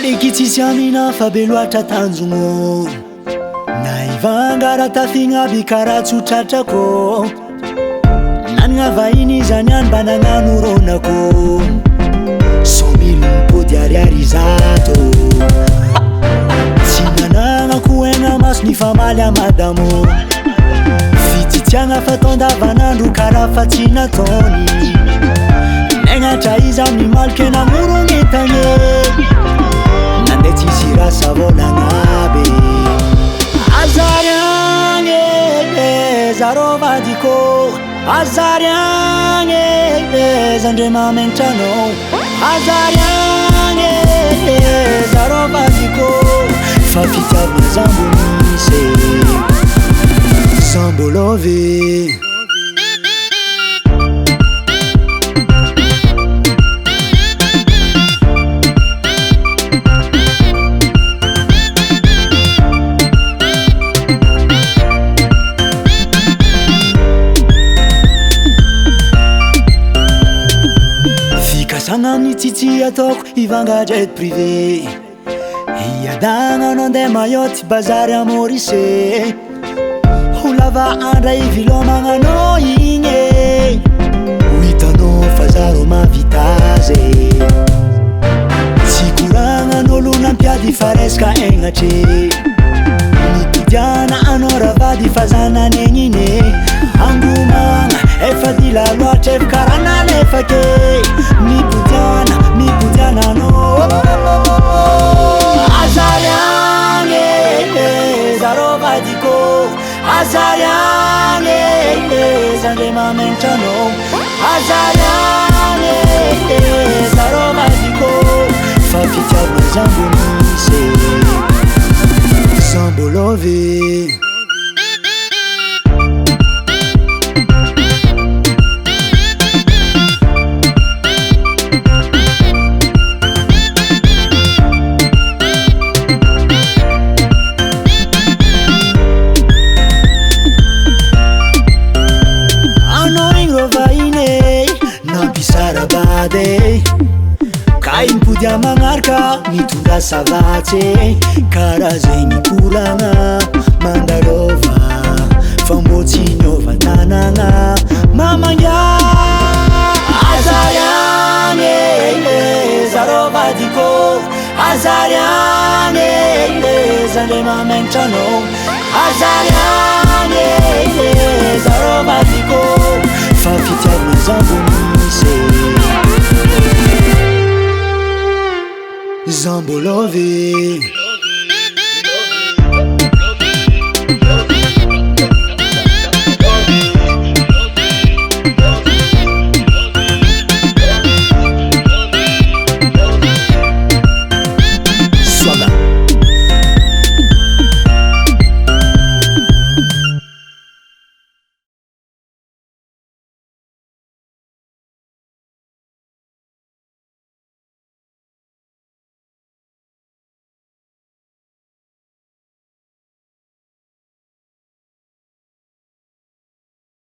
Alikitsisiamina fa be loatra tanjogno naivangara tafignaby karatsotratrako nanagna vahiny zany any mba nagnano ronako somilo mipody ariary zato tsy nanagna koegna maso ny famaly amadamo fititsiagna fatondavanandro karaha fa tsy nataony nagnatra izy amin'ny maloke namorognytagny nande tsisy rasa volagnabe azariagny zaro vadiko azariagny zandre mamentrano azariagny zaro vadiko fa fitiavana zambo misy zambolove Sanami tsitsi ataoko ivanga-jet privé iadagna anao andeha mayoty bazary amorise ho lava andra ivilomagnanao igny ho hitanao fa zaro mavitaze tsy koragnan'olo nampiady fa resaka aignatre mipidiana anao ravady fa zanan'egnine angomagna efa dila loatra efa karana lefake mipidiana anao azariagny zaro vadiko azariagny zandre mamentrano azariagny zaro vadiko fa fitiavana zambo misy zambolove Kaimpudia mangarka mitunda savace karazegny kolagna mandarova fambotsignova tanagna mamagna azariagny zaro vadiko azariagny zandre mamentrano azariagny zaro vadiko fa fitiavana zambo